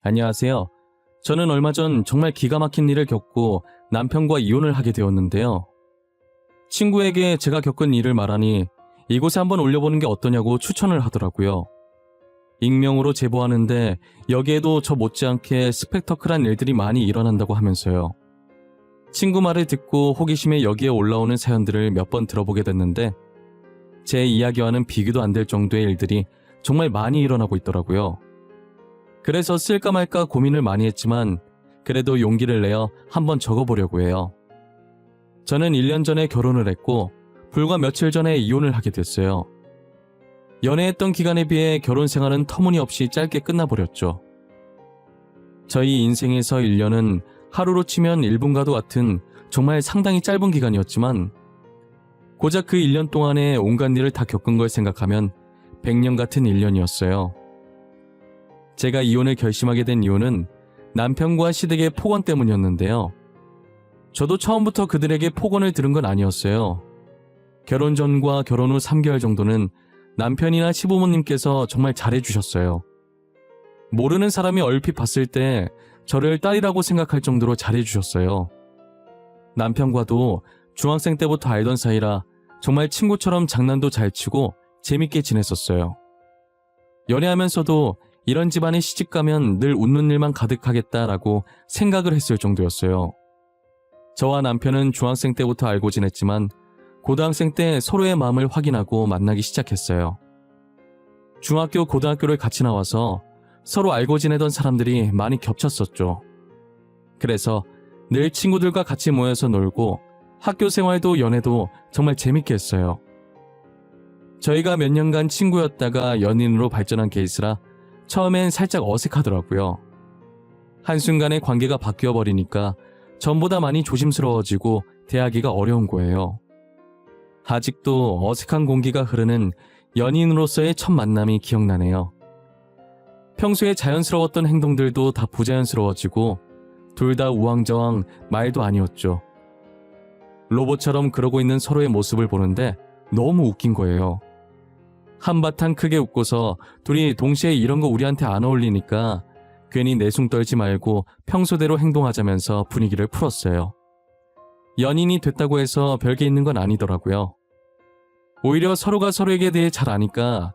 안녕하세요. 저는 얼마 전 정말 기가 막힌 일을 겪고 남편과 이혼을 하게 되었는데요. 친구에게 제가 겪은 일을 말하니 이곳에 한번 올려보는 게 어떠냐고 추천을 하더라고요. 익명으로 제보하는데 여기에도 저 못지않게 스펙터클한 일들이 많이 일어난다고 하면서요. 친구 말을 듣고 호기심에 여기에 올라오는 사연들을 몇 번 들어보게 됐는데 제 이야기와는 비교도 안 될 정도의 일들이 정말 많이 일어나고 있더라고요. 그래서 쓸까 말까 고민을 많이 했지만 그래도 용기를 내어 한번 적어보려고 해요. 저는 1년 전에 결혼을 했고 불과 며칠 전에 이혼을 하게 됐어요. 연애했던 기간에 비해 결혼 생활은 터무니없이 짧게 끝나버렸죠. 저희 인생에서 1년은 하루로 치면 1분과도 같은 정말 상당히 짧은 기간이었지만 고작 그 1년 동안에 온갖 일을 다 겪은 걸 생각하면 100년 같은 1년이었어요. 제가 이혼을 결심하게 된 이유는 남편과 시댁의 폭언 때문이었는데요. 저도 처음부터 그들에게 폭언을 들은 건 아니었어요. 결혼 전과 결혼 후 3개월 정도는 남편이나 시부모님께서 정말 잘해주셨어요. 모르는 사람이 얼핏 봤을 때 저를 딸이라고 생각할 정도로 잘해주셨어요. 남편과도 중학생 때부터 알던 사이라 정말 친구처럼 장난도 잘 치고 재밌게 지냈었어요. 연애하면서도 이런 집안에 시집가면 늘 웃는 일만 가득하겠다라고 생각을 했을 정도였어요. 저와 남편은 중학생 때부터 알고 지냈지만 고등학생 때 서로의 마음을 확인하고 만나기 시작했어요. 중학교, 고등학교를 같이 나와서 서로 알고 지내던 사람들이 많이 겹쳤었죠. 그래서 늘 친구들과 같이 모여서 놀고 학교 생활도 연애도 정말 재밌게 했어요. 저희가 몇 년간 친구였다가 연인으로 발전한 케이스라 처음엔 살짝 어색하더라고요. 한순간에 관계가 바뀌어버리니까 전보다 많이 조심스러워지고 대하기가 어려운 거예요. 아직도 어색한 공기가 흐르는 연인으로서의 첫 만남이 기억나네요. 평소에 자연스러웠던 행동들도 다 부자연스러워지고 둘 다 우왕좌왕 말도 아니었죠. 로봇처럼 그러고 있는 서로의 모습을 보는데 너무 웃긴 거예요. 한바탕 크게 웃고서 둘이 동시에 이런 거 우리한테 안 어울리니까 괜히 내숭 떨지 말고 평소대로 행동하자면서 분위기를 풀었어요. 연인이 됐다고 해서 별게 있는 건 아니더라고요. 오히려 서로가 서로에게 대해 잘 아니까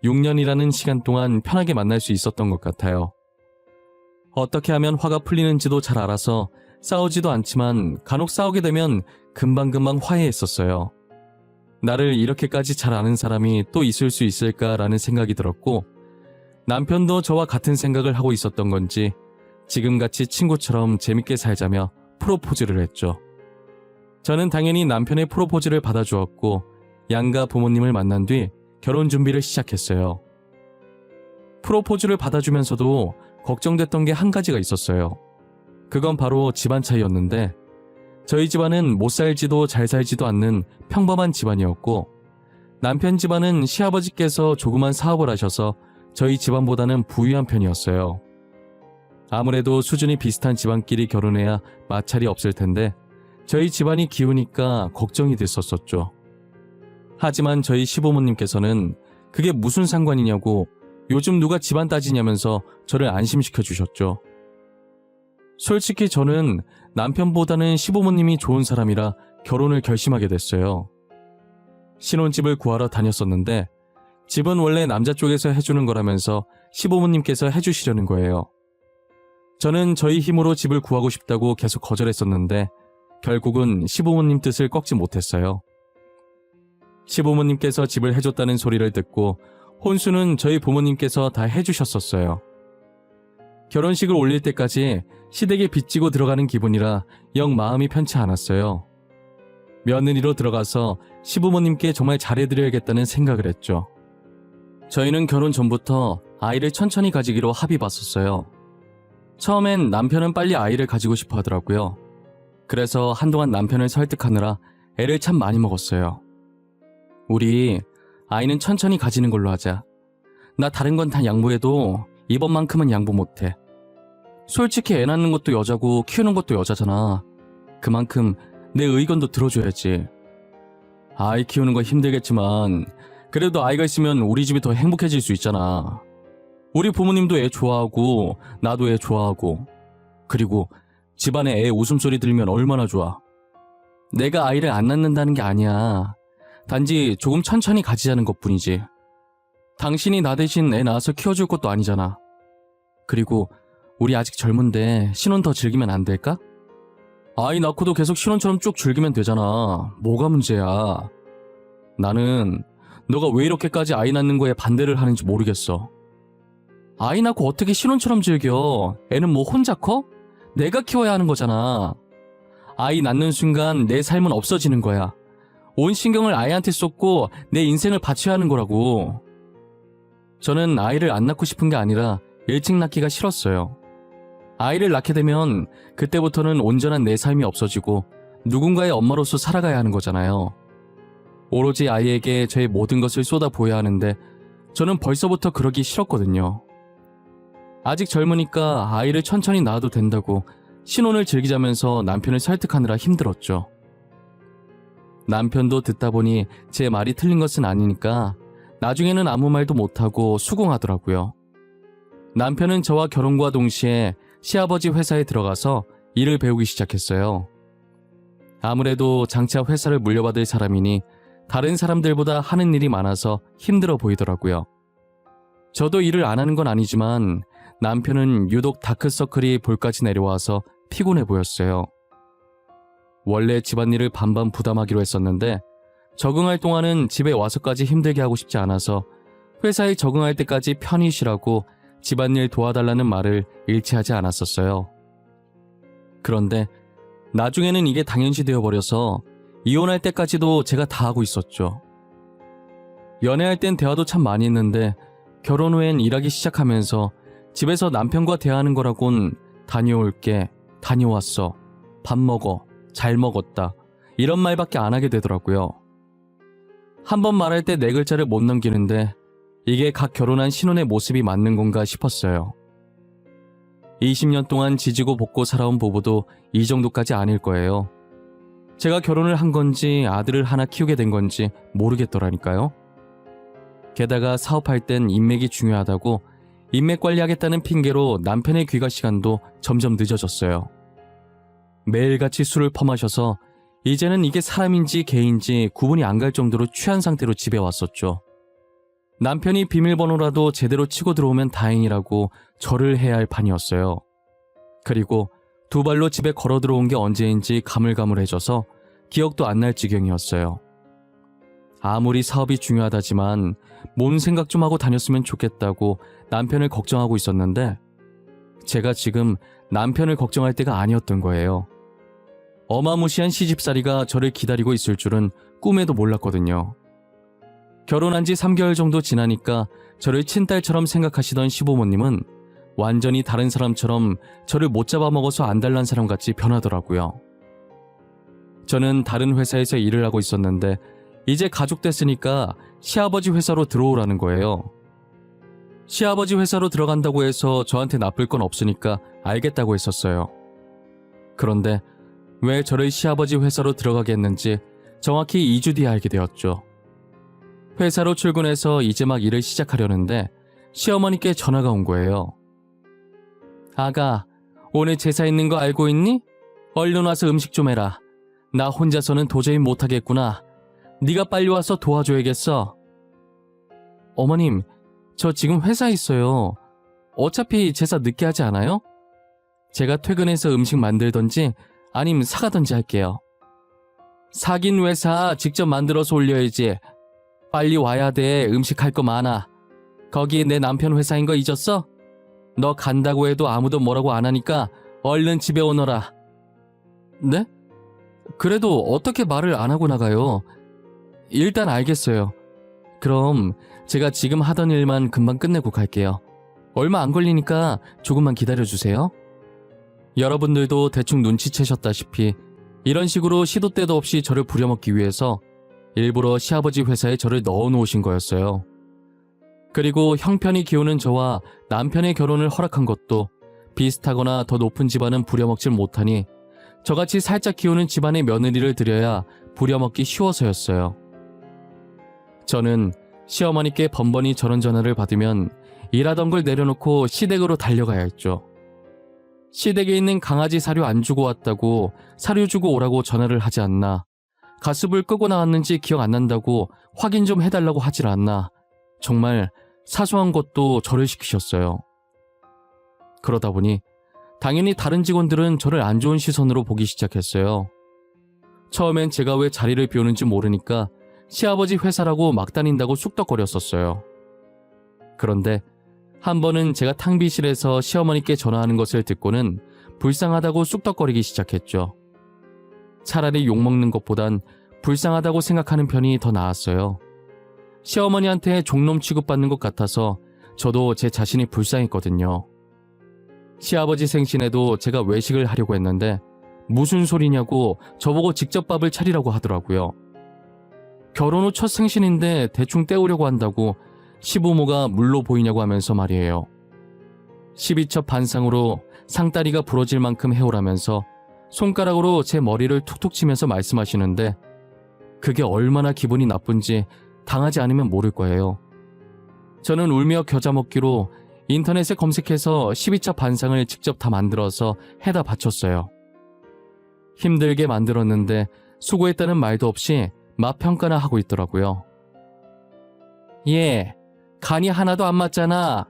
6년이라는 시간 동안 편하게 만날 수 있었던 것 같아요. 어떻게 하면 화가 풀리는지도 잘 알아서 싸우지도 않지만 간혹 싸우게 되면 금방금방 화해했었어요. 나를 이렇게까지 잘 아는 사람이 또 있을 수 있을까라는 생각이 들었고 남편도 저와 같은 생각을 하고 있었던 건지 지금같이 친구처럼 재밌게 살자며 프로포즈를 했죠. 저는 당연히 남편의 프로포즈를 받아주었고 양가 부모님을 만난 뒤 결혼 준비를 시작했어요. 프로포즈를 받아주면서도 걱정됐던 게 한 가지가 있었어요. 그건 바로 집안 차이였는데 저희 집안은 못 살지도 잘 살지도 않는 평범한 집안이었고 남편 집안은 시아버지께서 조그만 사업을 하셔서 저희 집안보다는 부유한 편이었어요. 아무래도 수준이 비슷한 집안끼리 결혼해야 마찰이 없을 텐데 저희 집안이 기우니까 걱정이 됐었었죠. 하지만 저희 시부모님께서는 그게 무슨 상관이냐고 요즘 누가 집안 따지냐면서 저를 안심시켜 주셨죠. 솔직히 저는 남편보다는 시부모님이 좋은 사람이라 결혼을 결심하게 됐어요. 신혼집을 구하러 다녔었는데 집은 원래 남자 쪽에서 해주는 거라면서 시부모님께서 해주시려는 거예요. 저는 저희 힘으로 집을 구하고 싶다고 계속 거절했었는데 결국은 시부모님 뜻을 꺾지 못했어요. 시부모님께서 집을 해줬다는 소리를 듣고 혼수는 저희 부모님께서 다 해주셨었어요. 결혼식을 올릴 때까지 시댁에 빚지고 들어가는 기분이라 영 마음이 편치 않았어요. 며느리로 들어가서 시부모님께 정말 잘해드려야겠다는 생각을 했죠. 저희는 결혼 전부터 아이를 천천히 가지기로 합의 봤었어요. 처음엔 남편은 빨리 아이를 가지고 싶어 하더라고요. 그래서 한동안 남편을 설득하느라 애를 참 많이 먹었어요. 우리 아이는 천천히 가지는 걸로 하자. 나 다른 건 다 양보해도 이번만큼은 양보 못해. 솔직히 애 낳는 것도 여자고 키우는 것도 여자잖아. 그만큼 내 의견도 들어줘야지. 아이 키우는 거 힘들겠지만 그래도 아이가 있으면 우리 집이 더 행복해질 수 있잖아. 우리 부모님도 애 좋아하고 나도 애 좋아하고 그리고 집안에 애 웃음소리 들으면 얼마나 좋아. 내가 아이를 안 낳는다는 게 아니야. 단지 조금 천천히 가지자는 것뿐이지. 당신이 나 대신 애 낳아서 키워줄 것도 아니잖아. 그리고 우리 아직 젊은데 신혼 더 즐기면 안 될까? 아이 낳고도 계속 신혼처럼 쭉 즐기면 되잖아. 뭐가 문제야. 나는 너가 왜 이렇게까지 아이 낳는 거에 반대를 하는지 모르겠어. 아이 낳고 어떻게 신혼처럼 즐겨. 애는 뭐 혼자 커? 내가 키워야 하는 거잖아. 아이 낳는 순간 내 삶은 없어지는 거야. 온 신경을 아이한테 쏟고 내 인생을 바쳐야 하는 거라고. 저는 아이를 안 낳고 싶은 게 아니라 일찍 낳기가 싫었어요. 아이를 낳게 되면 그때부터는 온전한 내 삶이 없어지고 누군가의 엄마로서 살아가야 하는 거잖아요. 오로지 아이에게 저의 모든 것을 쏟아부어야 하는데 저는 벌써부터 그러기 싫었거든요. 아직 젊으니까 아이를 천천히 낳아도 된다고 신혼을 즐기자면서 남편을 설득하느라 힘들었죠. 남편도 듣다 보니 제 말이 틀린 것은 아니니까 나중에는 아무 말도 못하고 수긍하더라고요. 남편은 저와 결혼과 동시에 시아버지 회사에 들어가서 일을 배우기 시작했어요. 아무래도 장차 회사를 물려받을 사람이니 다른 사람들보다 하는 일이 많아서 힘들어 보이더라고요. 저도 일을 안 하는 건 아니지만 남편은 유독 다크서클이 볼까지 내려와서 피곤해 보였어요. 원래 집안일을 반반 부담하기로 했었는데 적응할 동안은 집에 와서까지 힘들게 하고 싶지 않아서 회사에 적응할 때까지 편히 쉬라고 집안일 도와달라는 말을 잃지 하지 않았었어요. 그런데 나중에는 이게 당연시 되어버려서 이혼할 때까지도 제가 다 하고 있었죠. 연애할 땐 대화도 참 많이 했는데 결혼 후엔 일하기 시작하면서 집에서 남편과 대화하는 거라곤 다녀올게, 다녀왔어, 밥 먹어, 잘 먹었다 이런 말밖에 안 하게 되더라고요. 한 번 말할 때 4글자를 못 넘기는데 이게 각 결혼한 신혼의 모습이 맞는 건가 싶었어요. 20년 동안 지지고 볶고 살아온 부부도 이 정도까지 아닐 거예요. 제가 결혼을 한 건지 아들을 하나 키우게 된 건지 모르겠더라니까요. 게다가 사업할 땐 인맥이 중요하다고 인맥 관리하겠다는 핑계로 남편의 귀가 시간도 점점 늦어졌어요. 매일같이 술을 퍼마셔서 이제는 이게 사람인지 개인지 구분이 안 갈 정도로 취한 상태로 집에 왔었죠. 남편이 비밀번호라도 제대로 치고 들어오면 다행이라고 절을 해야 할 판이었어요. 그리고 2발로 집에 걸어 들어온 게 언제인지 가물가물해져서 기억도 안 날 지경이었어요. 아무리 사업이 중요하다지만 몸 생각 좀 하고 다녔으면 좋겠다고 남편을 걱정하고 있었는데 제가 지금 남편을 걱정할 때가 아니었던 거예요. 어마무시한 시집살이가 저를 기다리고 있을 줄은 꿈에도 몰랐거든요. 결혼한 지 3개월 정도 지나니까 저를 친딸처럼 생각하시던 시부모님은 완전히 다른 사람처럼 저를 못 잡아먹어서 안달난 사람같이 변하더라고요. 저는 다른 회사에서 일을 하고 있었는데 이제 가족 됐으니까 시아버지 회사로 들어오라는 거예요. 시아버지 회사로 들어간다고 해서 저한테 나쁠 건 없으니까 알겠다고 했었어요. 그런데 왜 저를 시아버지 회사로 들어가게 했는지 정확히 2주 뒤에 알게 되었죠. 회사로 출근해서 이제 막 일을 시작하려는데 시어머니께 전화가 온 거예요. 아가, 오늘 제사 있는 거 알고 있니? 얼른 와서 음식 좀 해라. 나 혼자서는 도저히 못하겠구나. 네가 빨리 와서 도와줘야겠어. 어머님, 저 지금 회사에 있어요. 어차피 제사 늦게 하지 않아요? 제가 퇴근해서 음식 만들던지 아님 사가던지 할게요. 사긴 왜 사? 직접 만들어서 올려야지. 빨리 와야 돼. 음식 할 거 많아. 거기 내 남편 회사인 거 잊었어? 너 간다고 해도 아무도 뭐라고 안 하니까 얼른 집에 오너라. 네? 그래도 어떻게 말을 안 하고 나가요? 일단 알겠어요. 그럼 제가 지금 하던 일만 금방 끝내고 갈게요. 얼마 안 걸리니까 조금만 기다려주세요. 여러분들도 대충 눈치채셨다시피 이런 식으로 시도 때도 없이 저를 부려먹기 위해서 일부러 시아버지 회사에 저를 넣어놓으신 거였어요. 그리고 형편이 기우는 저와 남편의 결혼을 허락한 것도 비슷하거나 더 높은 집안은 부려먹질 못하니 저같이 살짝 기우는 집안의 며느리를 들여야 부려먹기 쉬워서였어요. 저는 시어머니께 번번이 저런 전화를 받으면 일하던 걸 내려놓고 시댁으로 달려가야 했죠. 시댁에 있는 강아지 사료 안 주고 왔다고 사료 주고 오라고 전화를 하지 않나, 가스불 끄고 나왔는지 기억 안 난다고 확인 좀 해달라고 하질 않나, 정말 사소한 것도 저를 시키셨어요. 그러다 보니 당연히 다른 직원들은 저를 안 좋은 시선으로 보기 시작했어요. 처음엔 제가 왜 자리를 비우는지 모르니까 시아버지 회사라고 막 다닌다고 쑥덕거렸었어요. 그런데 한 번은 제가 탕비실에서 시어머니께 전화하는 것을 듣고는 불쌍하다고 쑥덕거리기 시작했죠. 차라리 욕먹는 것보단 불쌍하다고 생각하는 편이 더 나았어요. 시어머니한테 종놈 취급받는 것 같아서 저도 제 자신이 불쌍했거든요. 시아버지 생신에도 제가 외식을 하려고 했는데 무슨 소리냐고 저보고 직접 밥을 차리라고 하더라고요. 결혼 후 첫 생신인데 대충 때우려고 한다고 시부모가 물로 보이냐고 하면서 말이에요. 12첩 반상으로 상다리가 부러질 만큼 해오라면서 손가락으로 제 머리를 툭툭 치면서 말씀하시는데 그게 얼마나 기분이 나쁜지 당하지 않으면 모를 거예요. 저는 울며 겨자 먹기로 인터넷에 검색해서 12첩 반상을 직접 다 만들어서 해다 바쳤어요. 힘들게 만들었는데 수고했다는 말도 없이 맛 평가나 하고 있더라고요. 얘, 간이 하나도 안 맞잖아.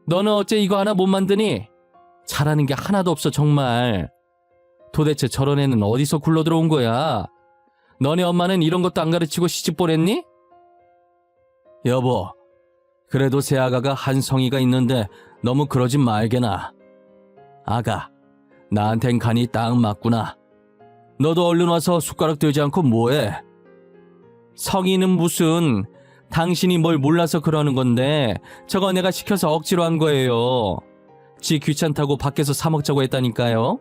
너는 어째 이거 하나 못 만드니? 잘하는 게 하나도 없어 정말. 도대체 저런 애는 어디서 굴러 들어온 거야? 너네 엄마는 이런 것도 안 가르치고 시집 보냈니? 여보, 그래도 새 아가가 한 성의가 있는데 너무 그러진 말게나. 아가, 나한텐 간이 딱 맞구나. 너도 얼른 와서 숟가락 들지 않고 뭐해? 성의는 무슨, 당신이 뭘 몰라서 그러는 건데 저거 내가 시켜서 억지로 한 거예요. 지 귀찮다고 밖에서 사 먹자고 했다니까요.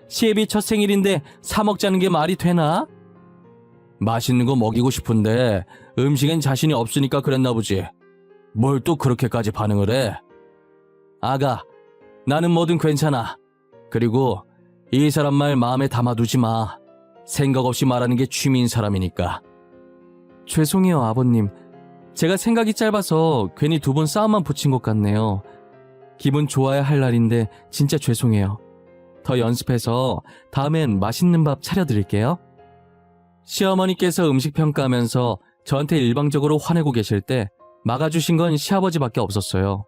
시애비 첫 생일인데 사 먹자는 게 말이 되나? 맛있는 거 먹이고 싶은데 음식엔 자신이 없으니까 그랬나 보지. 뭘 또 그렇게까지 반응을 해? 아가, 나는 뭐든 괜찮아. 그리고 이 사람 말 마음에 담아두지 마. 생각 없이 말하는 게 취미인 사람이니까. 죄송해요, 아버님. 제가 생각이 짧아서 괜히 두 분 싸움만 붙인 것 같네요. 기분 좋아야 할 날인데 진짜 죄송해요. 더 연습해서 다음엔 맛있는 밥 차려드릴게요. 시어머니께서 음식 평가하면서 저한테 일방적으로 화내고 계실 때 막아주신 건 시아버지밖에 없었어요.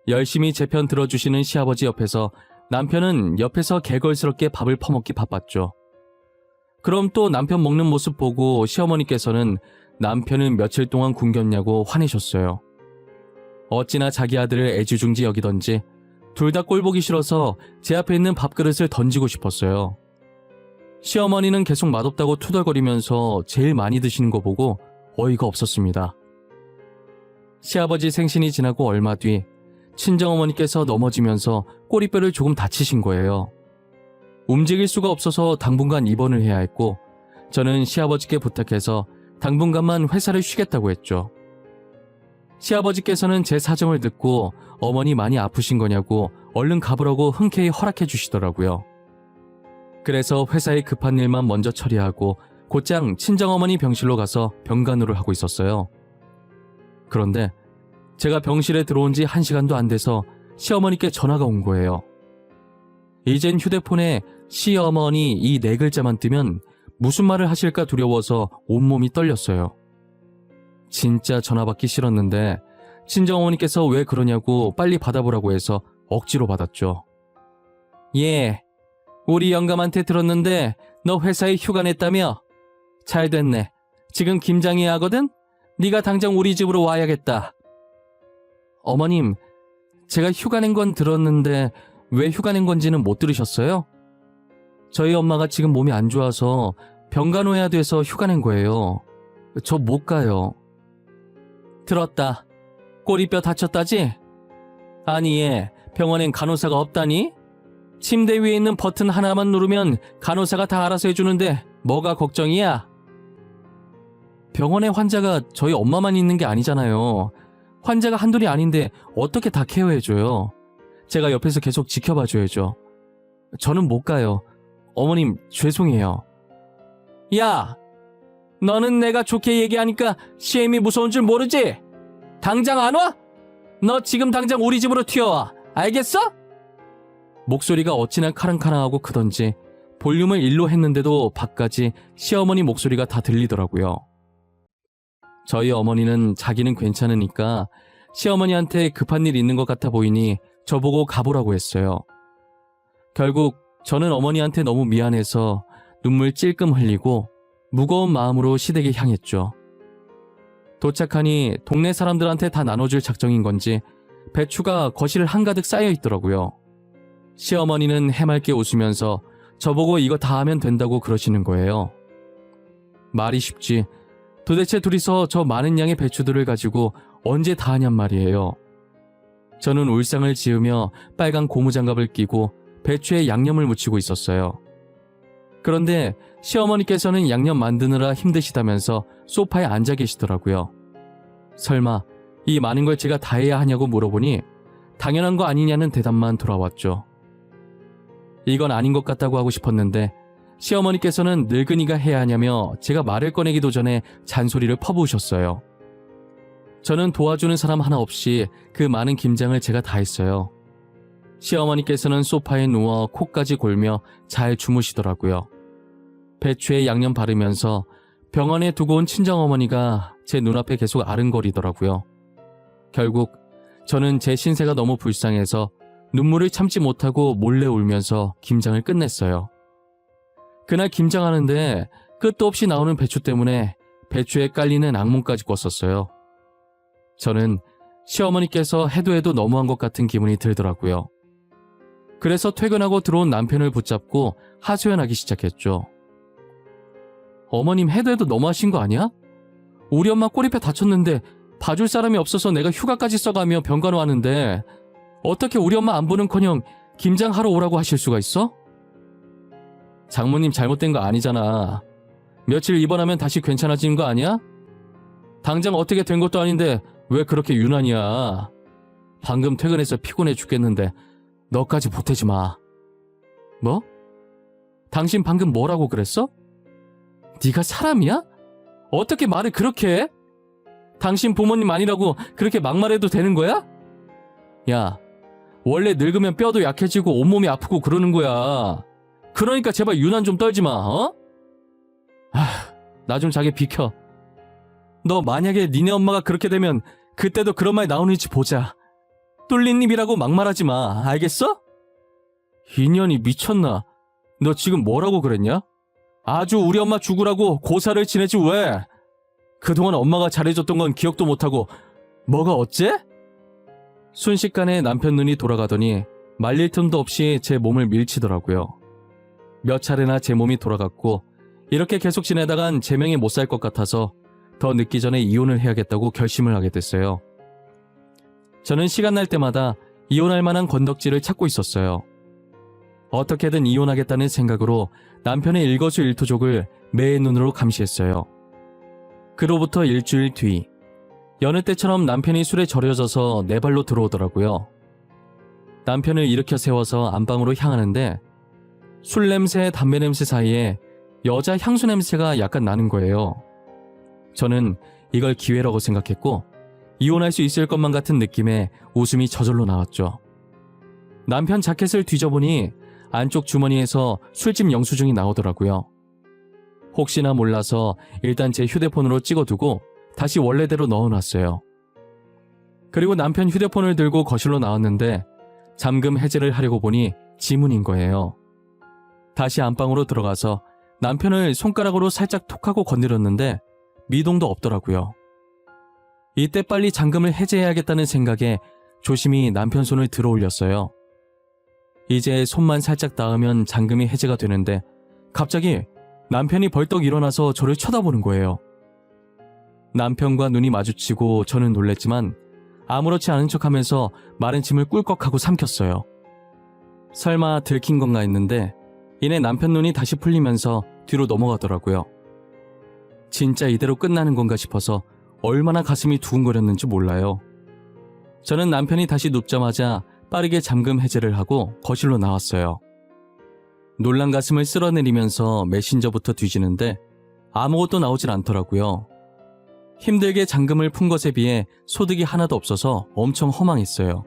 열심히 제 편 들어주시는 시아버지 옆에서 남편은 옆에서 개걸스럽게 밥을 퍼먹기 바빴죠. 그럼 또 남편 먹는 모습 보고 시어머니께서는 남편은 며칠 동안 굶겼냐고 화내셨어요. 어찌나 자기 아들을 애지중지 여기던지 둘 다 꼴보기 싫어서 제 앞에 있는 밥그릇을 던지고 싶었어요. 시어머니는 계속 맛없다고 투덜거리면서 제일 많이 드시는 거 보고 어이가 없었습니다. 시아버지 생신이 지나고 얼마 뒤 친정어머니께서 넘어지면서 꼬리뼈를 조금 다치신 거예요. 움직일 수가 없어서 당분간 입원을 해야 했고 저는 시아버지께 부탁해서 당분간만 회사를 쉬겠다고 했죠. 시아버지께서는 제 사정을 듣고 어머니 많이 아프신 거냐고 얼른 가보라고 흔쾌히 허락해 주시더라고요. 그래서 회사에 급한 일만 먼저 처리하고 곧장 친정어머니 병실로 가서 병간호를 하고 있었어요. 그런데 제가 병실에 들어온 지 1시간도 안 돼서 시어머니께 전화가 온 거예요. 이젠 휴대폰에 시어머니 이 4글자만 뜨면 무슨 말을 하실까 두려워서 온몸이 떨렸어요. 진짜 전화 받기 싫었는데 친정어머니께서 왜 그러냐고 빨리 받아보라고 해서 억지로 받았죠. 예, 우리 영감한테 들었는데 너 회사에 휴가 냈다며? 잘 됐네. 지금 김장해야 하거든? 네가 당장 우리 집으로 와야겠다. 어머님, 제가 휴가 낸 건 들었는데 왜 휴가 낸 건지는 못 들으셨어요? 저희 엄마가 지금 몸이 안 좋아서 병간호해야 돼서 휴가 낸 거예요. 저 못 가요. 들었다. 꼬리뼈 다쳤다지? 아니 얘, 병원엔 간호사가 없다니? 침대 위에 있는 버튼 하나만 누르면 간호사가 다 알아서 해주는데 뭐가 걱정이야? 병원에 환자가 저희 엄마만 있는 게 아니잖아요. 환자가 한둘이 아닌데 어떻게 다 케어해줘요. 제가 옆에서 계속 지켜봐줘야죠. 저는 못 가요. 어머님 죄송해요. 야! 너는 내가 좋게 얘기하니까 시엠이 무서운 줄 모르지? 당장 안 와? 너 지금 당장 우리 집으로 튀어와. 알겠어? 목소리가 어찌나 카랑카랑하고 크던지 볼륨을 1로 했는데도 밖까지 시어머니 목소리가 다 들리더라고요. 저희 어머니는 자기는 괜찮으니까 시어머니한테 급한 일 있는 것 같아 보이니 저보고 가보라고 했어요. 결국 저는 어머니한테 너무 미안해서 눈물 찔끔 흘리고 무거운 마음으로 시댁에 향했죠. 도착하니 동네 사람들한테 다 나눠줄 작정인 건지 배추가 거실 한가득 쌓여 있더라고요. 시어머니는 해맑게 웃으면서 저보고 이거 다 하면 된다고 그러시는 거예요. 말이 쉽지. 도대체 둘이서 저 많은 양의 배추들을 가지고 언제 다 하냔 말이에요. 저는 울상을 지으며 빨간 고무장갑을 끼고 배추에 양념을 묻히고 있었어요. 그런데 시어머니께서는 양념 만드느라 힘드시다면서 소파에 앉아 계시더라고요. 설마 이 많은 걸 제가 다 해야 하냐고 물어보니 당연한 거 아니냐는 대답만 돌아왔죠. 이건 아닌 것 같다고 하고 싶었는데 시어머니께서는 늙은이가 해야 하냐며 제가 말을 꺼내기도 전에 잔소리를 퍼부으셨어요. 저는 도와주는 사람 하나 없이 그 많은 김장을 제가 다 했어요. 시어머니께서는 소파에 누워 코까지 골며 잘 주무시더라고요. 배추에 양념 바르면서 병원에 두고 온 친정어머니가 제 눈앞에 계속 아른거리더라고요. 결국 저는 제 신세가 너무 불쌍해서 눈물을 참지 못하고 몰래 울면서 김장을 끝냈어요. 그날 김장하는데 끝도 없이 나오는 배추 때문에 배추에 깔리는 악몽까지 꿨었어요. 저는 시어머니께서 해도 해도 너무한 것 같은 기분이 들더라고요. 그래서 퇴근하고 들어온 남편을 붙잡고 하소연하기 시작했죠. 어머님 해도 해도 너무하신 거 아니야? 우리 엄마 꼬리뼈 다쳤는데 봐줄 사람이 없어서 내가 휴가까지 써가며 병간호 하는데 어떻게 우리 엄마 안 보는커녕 김장하러 오라고 하실 수가 있어? 장모님 잘못된 거 아니잖아. 며칠 입원하면 다시 괜찮아지는 거 아니야? 당장 어떻게 된 것도 아닌데 왜 그렇게 유난이야. 방금 퇴근해서 피곤해 죽겠는데 너까지 보태지 마. 뭐? 당신 방금 뭐라고 그랬어? 네가 사람이야? 어떻게 말을 그렇게 해? 당신 부모님 아니라고 그렇게 막말해도 되는 거야? 야, 원래 늙으면 뼈도 약해지고 온몸이 아프고 그러는 거야. 그러니까 제발 유난 좀 떨지 마, 어? 나 좀 자기 비켜. 너 만약에 니네 엄마가 그렇게 되면 그때도 그런 말 나오는지 보자. 뚫린 입이라고 막말하지 마, 알겠어? 인연이 미쳤나? 너 지금 뭐라고 그랬냐? 아주 우리 엄마 죽으라고 고사를 지내지 왜? 그동안 엄마가 잘해줬던 건 기억도 못하고 뭐가 어째? 순식간에 남편 눈이 돌아가더니 말릴 틈도 없이 제 몸을 밀치더라고요. 몇 차례나 제 몸이 돌아갔고 이렇게 계속 지내다간 제 명에 못 살 것 같아서 더 늦기 전에 이혼을 해야겠다고 결심을 하게 됐어요. 저는 시간 날 때마다 이혼할 만한 건덕지를 찾고 있었어요. 어떻게든 이혼하겠다는 생각으로 남편의 일거수일투족을 매의 눈으로 감시했어요. 그로부터 일주일 뒤, 여느 때처럼 남편이 술에 절여져서 내 발로 들어오더라고요. 남편을 일으켜 세워서 안방으로 향하는데 술 냄새, 담배 냄새 사이에 여자 향수 냄새가 약간 나는 거예요. 저는 이걸 기회라고 생각했고 이혼할 수 있을 것만 같은 느낌에 웃음이 저절로 나왔죠. 남편 자켓을 뒤져보니 안쪽 주머니에서 술집 영수증이 나오더라고요. 혹시나 몰라서 일단 제 휴대폰으로 찍어두고 다시 원래대로 넣어놨어요. 그리고 남편 휴대폰을 들고 거실로 나왔는데 잠금 해제를 하려고 보니 지문인 거예요. 다시 안방으로 들어가서 남편을 손가락으로 살짝 톡하고 건드렸는데 미동도 없더라고요. 이때 빨리 잠금을 해제해야겠다는 생각에 조심히 남편 손을 들어 올렸어요. 이제 손만 살짝 닿으면 잠금이 해제가 되는데 갑자기 남편이 벌떡 일어나서 저를 쳐다보는 거예요. 남편과 눈이 마주치고 저는 놀랬지만 아무렇지 않은 척하면서 마른 침을 꿀꺽하고 삼켰어요. 설마 들킨 건가 했는데 이내 남편 눈이 다시 풀리면서 뒤로 넘어가더라고요. 진짜 이대로 끝나는 건가 싶어서 얼마나 가슴이 두근거렸는지 몰라요. 저는 남편이 다시 눕자마자 빠르게 잠금 해제를 하고 거실로 나왔어요. 놀란 가슴을 쓸어내리면서 메신저부터 뒤지는데 아무것도 나오질 않더라고요. 힘들게 잔금을 푼 것에 비해 소득이 하나도 없어서 엄청 허망했어요.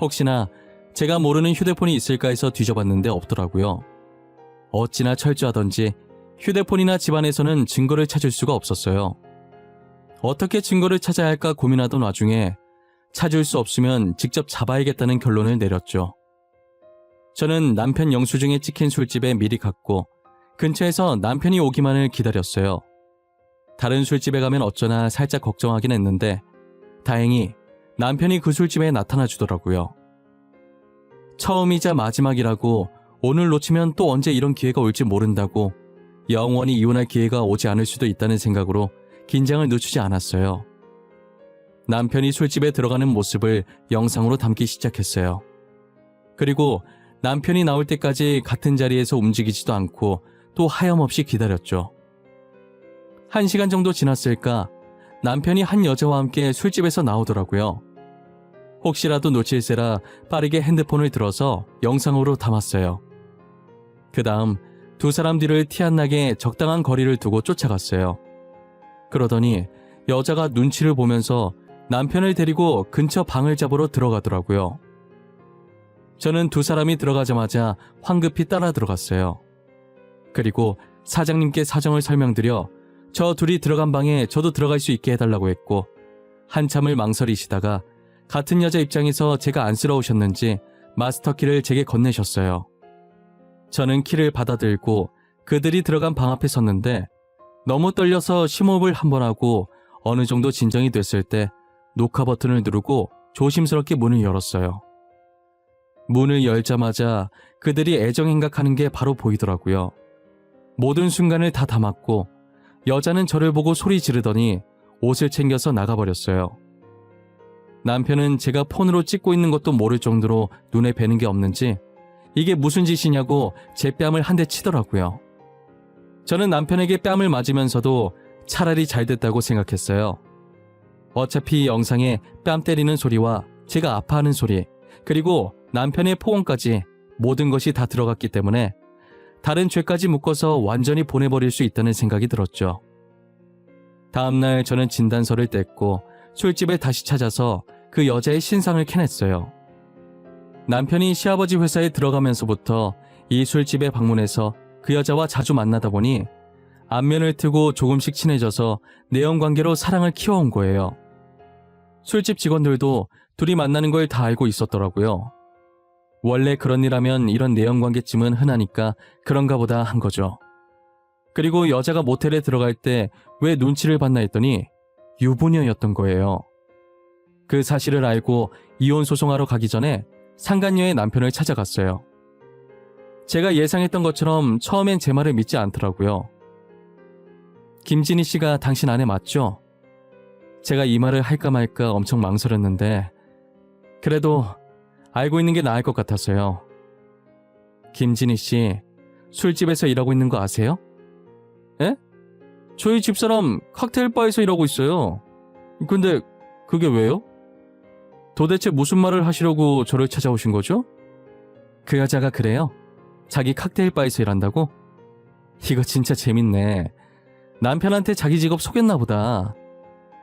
혹시나 제가 모르는 휴대폰이 있을까 해서 뒤져봤는데 없더라고요. 어찌나 철저하던지 휴대폰이나 집안에서는 증거를 찾을 수가 없었어요. 어떻게 증거를 찾아야 할까 고민하던 와중에 찾을 수 없으면 직접 잡아야겠다는 결론을 내렸죠. 저는 남편 영수증에 찍힌 술집에 미리 갔고 근처에서 남편이 오기만을 기다렸어요. 다른 술집에 가면 어쩌나 살짝 걱정하긴 했는데 다행히 남편이 그 술집에 나타나 주더라고요. 처음이자 마지막이라고 오늘 놓치면 또 언제 이런 기회가 올지 모른다고 영원히 이혼할 기회가 오지 않을 수도 있다는 생각으로 긴장을 늦추지 않았어요. 남편이 술집에 들어가는 모습을 영상으로 담기 시작했어요. 그리고 남편이 나올 때까지 같은 자리에서 움직이지도 않고 또 하염없이 기다렸죠. 1시간 정도 지났을까 남편이 한 여자와 함께 술집에서 나오더라고요. 혹시라도 놓칠세라 빠르게 핸드폰을 들어서 영상으로 담았어요. 그 다음 두 사람 뒤를 티 안 나게 적당한 거리를 두고 쫓아갔어요. 그러더니 여자가 눈치를 보면서 남편을 데리고 근처 방을 잡으러 들어가더라고요. 저는 두 사람이 들어가자마자 황급히 따라 들어갔어요. 그리고 사장님께 사정을 설명드려 저 둘이 들어간 방에 저도 들어갈 수 있게 해달라고 했고 한참을 망설이시다가 같은 여자 입장에서 제가 안쓰러우셨는지 마스터키를 제게 건네셨어요. 저는 키를 받아들고 그들이 들어간 방 앞에 섰는데 너무 떨려서 심호흡을 한 번 하고 어느 정도 진정이 됐을 때 녹화 버튼을 누르고 조심스럽게 문을 열었어요. 문을 열자마자 그들이 애정행각하는 게 바로 보이더라고요. 모든 순간을 다 담았고 여자는 저를 보고 소리 지르더니 옷을 챙겨서 나가버렸어요. 남편은 제가 폰으로 찍고 있는 것도 모를 정도로 눈에 뵈는 게 없는지 이게 무슨 짓이냐고 제 뺨을 한 대 치더라고요. 저는 남편에게 뺨을 맞으면서도 차라리 잘 됐다고 생각했어요. 어차피 영상에 뺨 때리는 소리와 제가 아파하는 소리 그리고 남편의 포옹까지 모든 것이 다 들어갔기 때문에 다른 죄까지 묶어서 완전히 보내버릴 수 있다는 생각이 들었죠. 다음날 저는 진단서를 뗐고 술집에 다시 찾아서 그 여자의 신상을 캐냈어요. 남편이 시아버지 회사에 들어가면서부터 이 술집에 방문해서 그 여자와 자주 만나다 보니 안면을 트고 조금씩 친해져서 내연관계로 사랑을 키워온 거예요. 술집 직원들도 둘이 만나는 걸 다 알고 있었더라고요. 원래 그런 일 하면 이런 내연관계쯤은 흔하니까 그런가 보다 한 거죠. 그리고 여자가 모텔에 들어갈 때 왜 눈치를 봤나 했더니 유부녀였던 거예요. 그 사실을 알고 이혼 소송하러 가기 전에 상간녀의 남편을 찾아갔어요. 제가 예상했던 것처럼 처음엔 제 말을 믿지 않더라고요. 김진희 씨가 당신 아내 맞죠? 제가 이 말을 할까 말까 엄청 망설였는데 그래도 알고 있는 게 나을 것 같았어요. 김진희 씨, 술집에서 일하고 있는 거 아세요? 에? 저희 집사람 칵테일바에서 일하고 있어요. 근데 그게 왜요? 도대체 무슨 말을 하시려고 저를 찾아오신 거죠? 그 여자가 그래요. 자기 칵테일바에서 일한다고? 이거 진짜 재밌네. 남편한테 자기 직업 속였나 보다.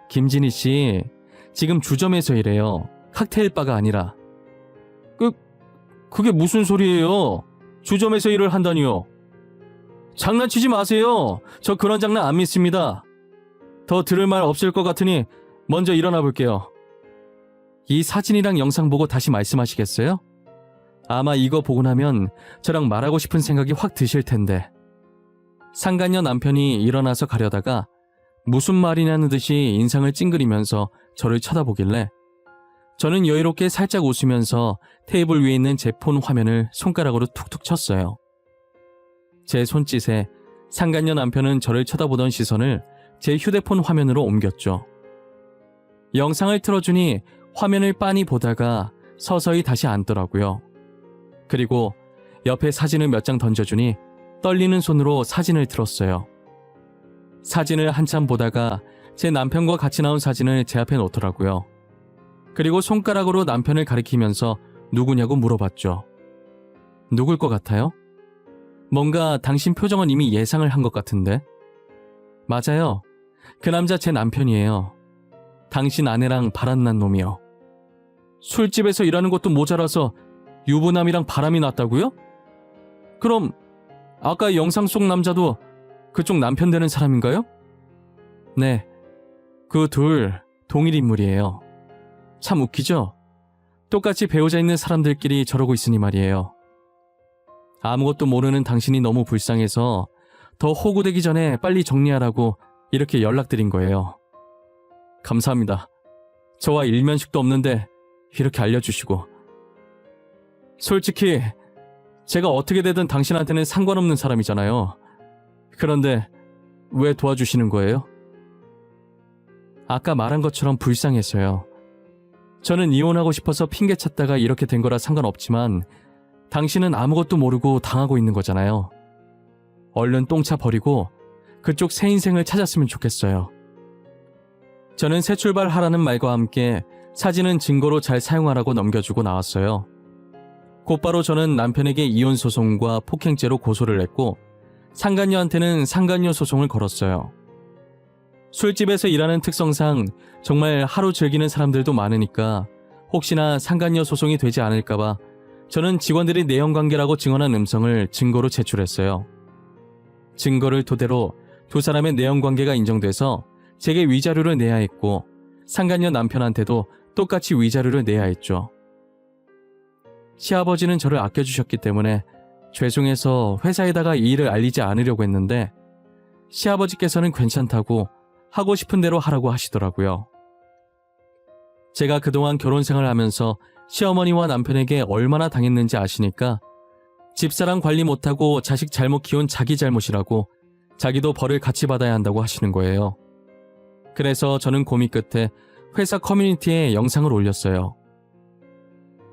김진희 씨, 지금 주점에서 일해요. 칵테일바가 아니라. 그게 무슨 소리예요? 주점에서 일을 한다니요? 장난치지 마세요. 저 그런 장난 안 믿습니다. 더 들을 말 없을 것 같으니 먼저 일어나 볼게요. 이 사진이랑 영상 보고 다시 말씀하시겠어요? 아마 이거 보고 나면 저랑 말하고 싶은 생각이 확 드실 텐데. 상간녀 남편이 일어나서 가려다가 무슨 말이냐는 듯이 인상을 찡그리면서 저를 쳐다보길래 저는 여유롭게 살짝 웃으면서 테이블 위에 있는 제 폰 화면을 손가락으로 툭툭 쳤어요. 제 손짓에 상간녀 남편은 저를 쳐다보던 시선을 제 휴대폰 화면으로 옮겼죠. 영상을 틀어주니 화면을 빤히 보다가 서서히 다시 앉더라고요. 그리고 옆에 사진을 몇 장 던져주니 떨리는 손으로 사진을 틀었어요. 사진을 한참 보다가 제 남편과 같이 나온 사진을 제 앞에 놓더라고요. 그리고 손가락으로 남편을 가리키면서 누구냐고 물어봤죠. 누굴 것 같아요? 뭔가 당신 표정은 이미 예상을 한 것 같은데. 맞아요. 그 남자 제 남편이에요. 당신 아내랑 바람난 놈이요. 술집에서 일하는 것도 모자라서 유부남이랑 바람이 났다고요? 그럼 아까 영상 속 남자도 그쪽 남편 되는 사람인가요? 네, 그 둘 동일 인물이에요. 참 웃기죠? 똑같이 배우자 있는 사람들끼리 저러고 있으니 말이에요. 아무것도 모르는 당신이 너무 불쌍해서 더 호구되기 전에 빨리 정리하라고 이렇게 연락드린 거예요. 감사합니다. 저와 일면식도 없는데 이렇게 알려주시고. 솔직히 제가 어떻게 되든 당신한테는 상관없는 사람이잖아요. 그런데 왜 도와주시는 거예요? 아까 말한 것처럼 불쌍해서요. 저는 이혼하고 싶어서 핑계 찾다가 이렇게 된 거라 상관없지만 당신은 아무것도 모르고 당하고 있는 거잖아요. 얼른 똥차 버리고 그쪽 새 인생을 찾았으면 좋겠어요. 저는 새 출발하라는 말과 함께 사진은 증거로 잘 사용하라고 넘겨주고 나왔어요. 곧바로 저는 남편에게 이혼 소송과 폭행죄로 고소를 했고 상간녀한테는 상간녀 소송을 걸었어요. 술집에서 일하는 특성상 정말 하루 즐기는 사람들도 많으니까 혹시나 상간녀 소송이 되지 않을까봐 저는 직원들이 내연관계라고 증언한 음성을 증거로 제출했어요. 증거를 토대로 두 사람의 내연관계가 인정돼서 제게 위자료를 내야 했고 상간녀 남편한테도 똑같이 위자료를 내야 했죠. 시아버지는 저를 아껴주셨기 때문에 죄송해서 회사에다가 이 일을 알리지 않으려고 했는데 시아버지께서는 괜찮다고 하고 싶은 대로 하라고 하시더라고요. 제가 그동안 결혼 생활을 하면서 시어머니와 남편에게 얼마나 당했는지 아시니까 집사람 관리 못하고 자식 잘못 키운 자기 잘못이라고 자기도 벌을 같이 받아야 한다고 하시는 거예요. 그래서 저는 고민 끝에 회사 커뮤니티에 영상을 올렸어요.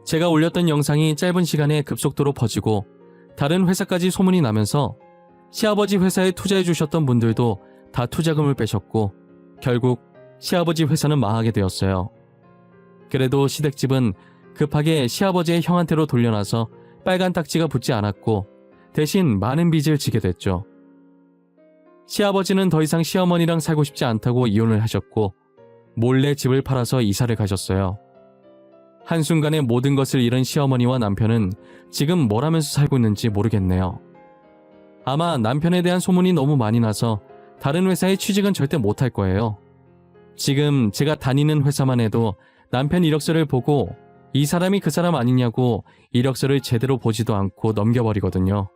제가 올렸던 영상이 짧은 시간에 급속도로 퍼지고 다른 회사까지 소문이 나면서 시아버지 회사에 투자해 주셨던 분들도 다 투자금을 빼셨고 결국 시아버지 회사는 망하게 되었어요. 그래도 시댁집은 급하게 시아버지의 형한테로 돌려놔서 빨간 딱지가 붙지 않았고 대신 많은 빚을 지게 됐죠. 시아버지는 더 이상 시어머니랑 살고 싶지 않다고 이혼을 하셨고 몰래 집을 팔아서 이사를 가셨어요. 한순간에 모든 것을 잃은 시어머니와 남편은 지금 뭘 하면서 살고 있는지 모르겠네요. 아마 남편에 대한 소문이 너무 많이 나서 다른 회사에 취직은 절대 못할 거예요. 지금 제가 다니는 회사만 해도 남편 이력서를 보고 이 사람이 그 사람 아니냐고 이력서를 제대로 보지도 않고 넘겨버리거든요.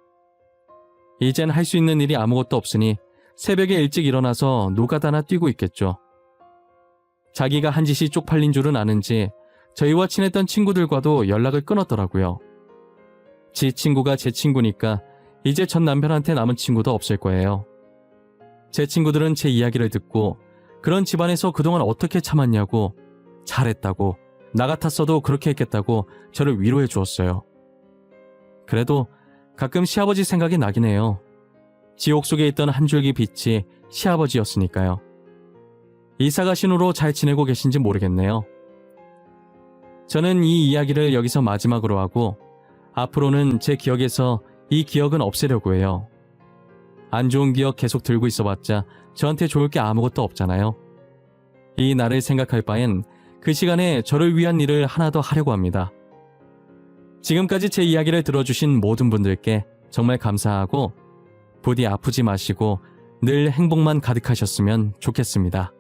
이젠 할 수 있는 일이 아무것도 없으니 새벽에 일찍 일어나서 노가다나 뛰고 있겠죠. 자기가 한 짓이 쪽팔린 줄은 아는지 저희와 친했던 친구들과도 연락을 끊었더라고요. 지 친구가 제 친구니까 이제 전 남편한테 남은 친구도 없을 거예요. 제 친구들은 제 이야기를 듣고 그런 집안에서 그동안 어떻게 참았냐고 잘했다고 나 같았어도 그렇게 했겠다고 저를 위로해 주었어요. 그래도 가끔 시아버지 생각이 나긴 해요. 지옥 속에 있던 한 줄기 빛이 시아버지였으니까요. 이사 가신 후로 잘 지내고 계신지 모르겠네요. 저는 이 이야기를 여기서 마지막으로 하고 앞으로는 제 기억에서 이 기억은 없애려고 해요. 안 좋은 기억 계속 들고 있어봤자 저한테 좋을 게 아무것도 없잖아요. 이 날을 생각할 바엔 그 시간에 저를 위한 일을 하나 더 하려고 합니다. 지금까지 제 이야기를 들어주신 모든 분들께 정말 감사하고 부디 아프지 마시고 늘 행복만 가득하셨으면 좋겠습니다.